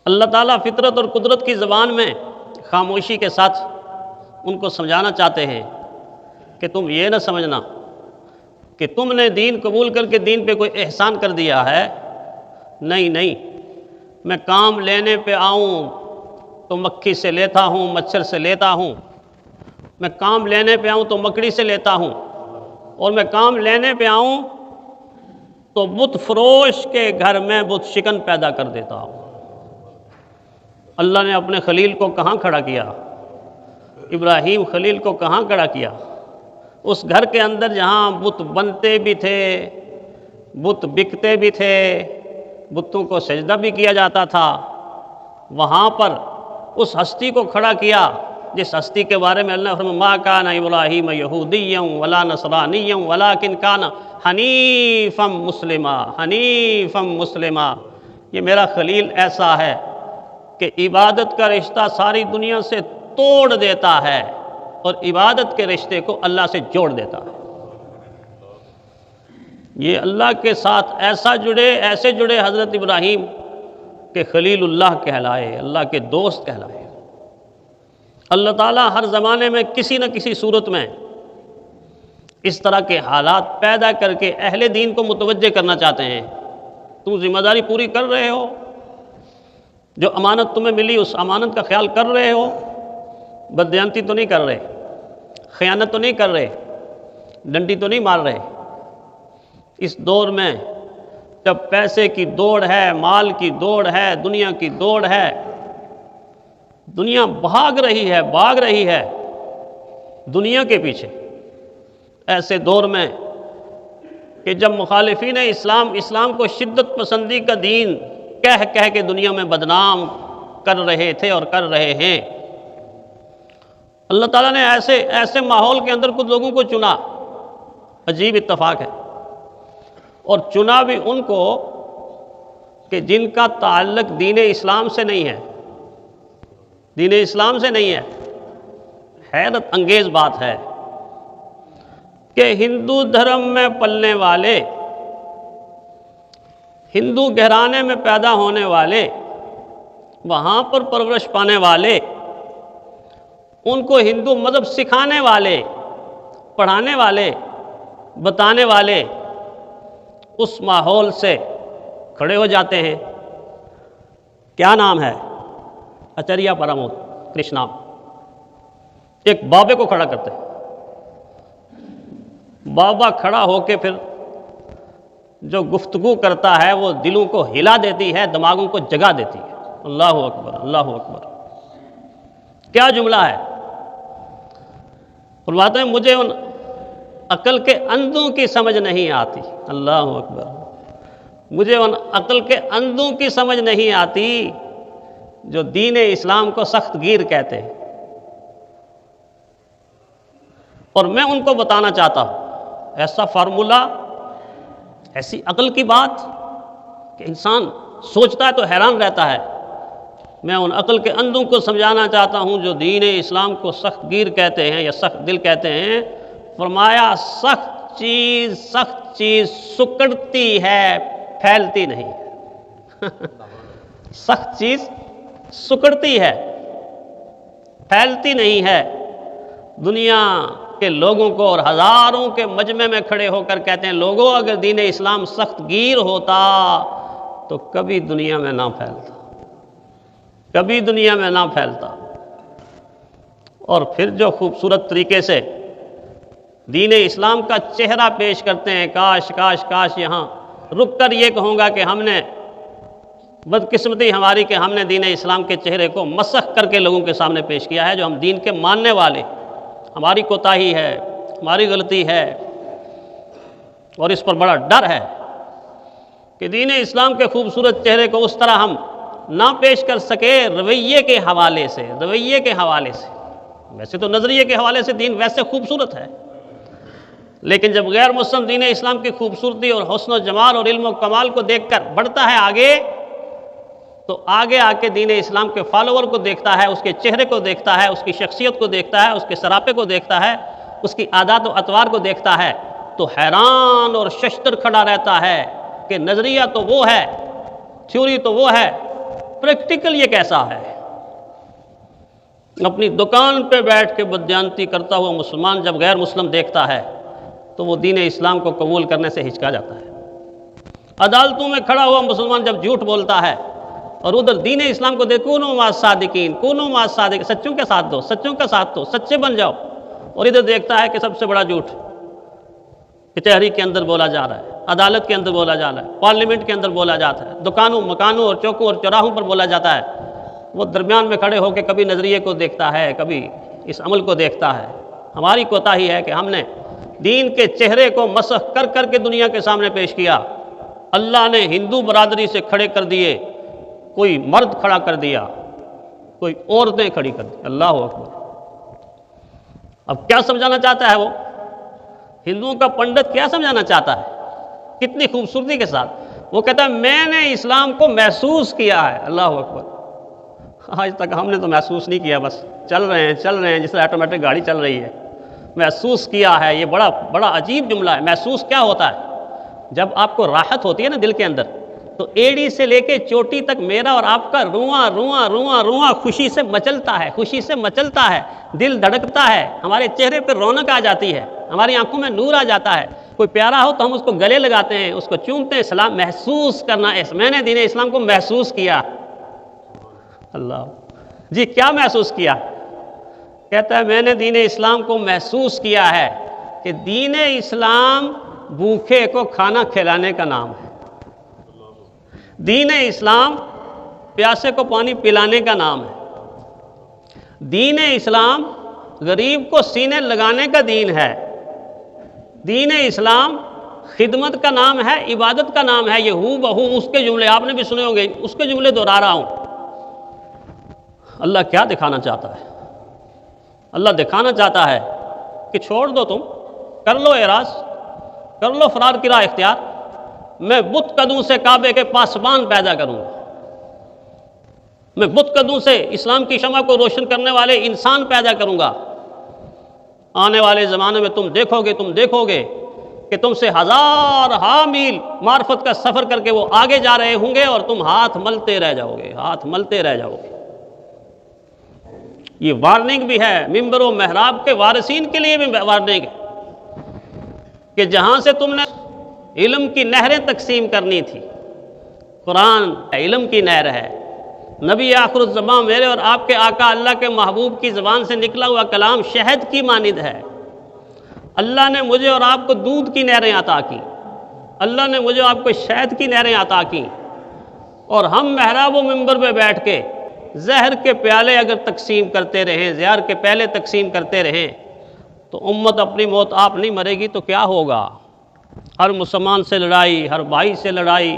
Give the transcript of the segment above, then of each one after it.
اللہ تعالیٰ فطرت اور قدرت کی زبان میں خاموشی کے ساتھ ان کو سمجھانا چاہتے ہیں کہ تم یہ نہ سمجھنا کہ تم نے دین قبول کر کے دین پہ کوئی احسان کر دیا ہے. نہیں، میں کام لینے پہ آؤں تو مکھی سے لیتا ہوں، مچھر سے لیتا ہوں. میں کام لینے پہ آؤں تو مکڑی سے لیتا ہوں، اور میں کام لینے پہ آؤں تو بت فروش کے گھر میں بت شکن پیدا کر دیتا ہوں. اللہ نے اپنے خلیل کو کہاں کھڑا کیا؟ ابراہیم خلیل کو کہاں کھڑا کیا؟ اس گھر کے اندر جہاں بت بنتے بھی تھے، بت بکتے بھی تھے، بتوں کو سجدہ بھی کیا جاتا تھا، وہاں پر اس ہستی کو کھڑا کیا جس ہستی کے بارے میں اللہ نے فرمایا ما کان ابراہیم یہودیا ولا نصرانیا ولکن کان حنیفا مسلما. یہ میرا خلیل ایسا ہے کہ عبادت کا رشتہ ساری دنیا سے توڑ دیتا ہے اور عبادت کے رشتے کو اللہ سے جوڑ دیتا ہے. یہ اللہ کے ساتھ ایسے جڑے حضرت ابراہیم کہ خلیل اللہ کہلائے، اللہ کے دوست کہلائے. اللہ تعالیٰ ہر زمانے میں کسی نہ کسی صورت میں اس طرح کے حالات پیدا کر کے اہل دین کو متوجہ کرنا چاہتے ہیں. تم ذمہ داری پوری کر رہے ہو، جو امانت تمہیں ملی اس امانت کا خیال کر رہے ہو، بددیانتی تو نہیں کر رہے، خیانت تو نہیں کر رہے، ڈنڈی تو نہیں مار رہے. اس دور میں جب پیسے کی دوڑ ہے، مال کی دوڑ ہے، دنیا کی دوڑ ہے، دنیا بھاگ رہی ہے دنیا کے پیچھے، ایسے دور میں کہ جب مخالفین اسلام کو شدت پسندی کا دین کہہ کے دنیا میں بدنام کر رہے تھے اور کر رہے ہیں، اللہ تعالیٰ نے ایسے ماحول کے اندر کچھ لوگوں کو چنا. عجیب اتفاق ہے. اور چنا بھی ان کو کہ جن کا تعلق دین اسلام سے نہیں ہے، دین اسلام سے نہیں ہے. حیرت انگیز بات ہے کہ ہندو دھرم میں پلنے والے، ہندو گھرانے میں پیدا ہونے والے، وہاں پر پرورش پانے والے، ان کو ہندو مذہب سکھانے والے، پڑھانے والے، بتانے والے اس ماحول سے کھڑے ہو جاتے ہیں. کیا نام ہے؟ اچریہ پرامود کرشنا. ایک بابے کو کھڑا کرتے ہیں. بابا کھڑا ہو کے پھر جو گفتگو کرتا ہے وہ دلوں کو ہلا دیتی ہے، دماغوں کو جگا دیتی ہے. اللہ اکبر، اللہ اکبر. کیا جملہ ہے؟ فرماتے ہیں مجھے ان عقل کے اندھوں کی سمجھ نہیں آتی. اللہ اکبر. مجھے ان عقل کے اندھوں کی سمجھ نہیں آتی جو دین اسلام کو سخت گیر کہتے ہیں. اور میں ان کو بتانا چاہتا ہوں ایسا فارمولہ، ایسی عقل کی بات کہ انسان سوچتا ہے تو حیران رہتا ہے. میں ان عقل کے اندھوں کو سمجھانا چاہتا ہوں جو دین اسلام کو سخت گیر کہتے ہیں یا سخت دل کہتے ہیں. فرمایا سخت چیز سکڑتی ہے، پھیلتی نہیں. سخت چیز سکڑتی ہے، پھیلتی نہیں ہے. دنیا کے لوگوں کو اور ہزاروں کے مجمع میں کھڑے ہو کر کہتے ہیں لوگوں اگر دین اسلام سخت گیر ہوتا تو کبھی دنیا میں نہ پھیلتا، کبھی دنیا میں نہ پھیلتا. اور پھر جو خوبصورت طریقے سے دین اسلام کا چہرہ پیش کرتے ہیں، کاش کاش کاش یہاں رک کر یہ کہوں گا کہ ہم نے بدقسمتی ہماری کہ ہم نے دین اسلام کے چہرے کو مسخ کر کے لوگوں کے سامنے پیش کیا ہے. جو ہم دین کے ماننے والے، ہماری کوتاہی ہے، ہماری غلطی ہے، اور اس پر بڑا ڈر ہے کہ دین اسلام کے خوبصورت چہرے کو اس طرح ہم نہ پیش کر سکے رویے کے حوالے سے. ویسے تو نظریے کے حوالے سے دین ویسے خوبصورت ہے، لیکن جب غیر مسلم دین اسلام کی خوبصورتی اور حسن و جمال اور علم و کمال کو دیکھ کر بڑھتا ہے آگے، تو آگے آ کے دین اسلام کے فالوور کو دیکھتا ہے، اس کے چہرے کو دیکھتا ہے، اس کی شخصیت کو دیکھتا ہے، اس کے سراپے کو دیکھتا ہے، اس کی عادات و اطوار کو دیکھتا ہے، تو حیران اور ششدر کھڑا رہتا ہے کہ نظریہ تو وہ ہے، تھیوری تو وہ ہے، پریکٹیکل یہ کیسا ہے؟ اپنی دکان پہ بیٹھ کے بددیانتی کرتا ہوا مسلمان جب غیر مسلم دیکھتا ہے تو وہ دین اسلام کو قبول کرنے سے ہچکا جاتا ہے۔ عدالتوں میں کھڑا ہوا مسلمان جب جھوٹ بولتا ہے اور ادھر دین اسلام کو دیکھ کونوا مع الصادقین، کونوا مع الصادقین، سچوں کے ساتھ دو، سچوں کا ساتھ دو، سچے بن جاؤ، اور ادھر دیکھتا ہے کہ سب سے بڑا جھوٹ کچہری کے اندر بولا جا رہا ہے، عدالت کے اندر بولا جا رہا ہے، پارلیمنٹ کے اندر بولا جاتا ہے، دکانوں مکانوں اور چوکوں اور چوراہوں پر بولا جاتا ہے۔ وہ درمیان میں کھڑے ہو کے کبھی نظریے کو دیکھتا ہے، کبھی اس عمل کو دیکھتا ہے۔ ہماری کوتاہی ہے کہ ہم نے دین کے چہرے کو مسخ کر کر کے دنیا کے سامنے پیش کیا۔ اللہ نے ہندو برادری سے کھڑے کر دیے، کوئی مرد کھڑا کر دیا، کوئی عورتیں کھڑی کر دی۔ اللہ اکبر! اب کیا سمجھانا چاہتا ہے وہ؟ ہندوؤں کا پنڈت کیا سمجھانا چاہتا ہے؟ کتنی خوبصورتی کے ساتھ وہ کہتا ہے میں نے اسلام کو محسوس کیا ہے۔ اللہ اکبر! آج تک ہم نے تو محسوس نہیں کیا، بس چل رہے ہیں جس طرح آٹومیٹک گاڑی چل رہی ہے۔ محسوس کیا ہے، یہ بڑا عجیب جملہ ہے۔ محسوس کیا ہوتا ہے؟ جب آپ کو راحت ہوتی ہے نا دل کے اندر، تو ایڑی سے لے کے چوٹی تک میرا اور آپ کا رواں رواں رواں رواں خوشی سے مچلتا ہے، خوشی سے مچلتا ہے، دل دھڑکتا ہے، ہمارے چہرے پہ رونق آ جاتی ہے، ہماری آنکھوں میں نور آ جاتا ہے۔ کوئی پیارا ہو تو ہم اس کو گلے لگاتے ہیں، اس کو چومتے ہیں۔ سلام محسوس کرنا، میں نے دین اسلام کو محسوس کیا۔ اللہ جی کیا محسوس کیا؟ کہتا ہے میں نے دین اسلام کو محسوس کیا ہے کہ دین اسلام بھوکے کو کھانا کھلانے کا نام ہے، دین اسلام پیاسے کو پانی پلانے کا نام ہے، دین اسلام غریب کو سینے لگانے کا دین ہے، دین اسلام خدمت کا نام ہے، عبادت کا نام ہے۔ یہ ہو بہو اس کے جملے آپ نے بھی سنے ہوں گے، اس کے جملے دہرا رہا ہوں۔ اللہ کیا دکھانا چاہتا ہے؟ اللہ دکھانا چاہتا ہے کہ چھوڑ دو، تم کر لو اعراض، کر لو فرار کی راہ اختیار، میں بت قدوں سے کعبے کے پاسبان پیدا کروں گا، میں بت قدوں سے اسلام کی شمع کو روشن کرنے والے انسان پیدا کروں گا۔ آنے والے زمانے میں تم دیکھو گے کہ تم سے ہزار میل معرفت کا سفر کر کے وہ آگے جا رہے ہوں گے اور تم ہاتھ ملتے رہ جاؤ گے، ہاتھ ملتے رہ جاؤ گے۔ یہ وارننگ بھی ہے، ممبر و محراب کے وارثین کے لیے بھی وارننگ ہے کہ جہاں سے تم نے علم کی نہریں تقسیم کرنی تھی، قرآن علم کی نہر ہے، نبی آخر الزمان میرے اور آپ کے آقا اللہ کے محبوب کی زبان سے نکلا ہوا کلام شہد کی مانند ہے۔ اللہ نے مجھے اور آپ کو دودھ کی نہریں عطا کی، اللہ نے مجھے اور آپ کو شہد کی نہریں عطا کی، اور ہم محراب و منبر پہ بیٹھ کے زہر کے پیالے اگر تقسیم کرتے رہیں، زہر کے پیالے تقسیم کرتے رہیں تو امت اپنی موت آپ نہیں مرے گی تو کیا ہوگا؟ ہر مسلمان سے لڑائی، ہر بھائی سے لڑائی،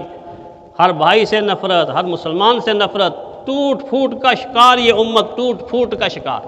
ہر بھائی سے نفرت، ہر مسلمان سے نفرت، ٹوٹ پھوٹ کا شکار یہ امت، ٹوٹ پھوٹ کا شکار۔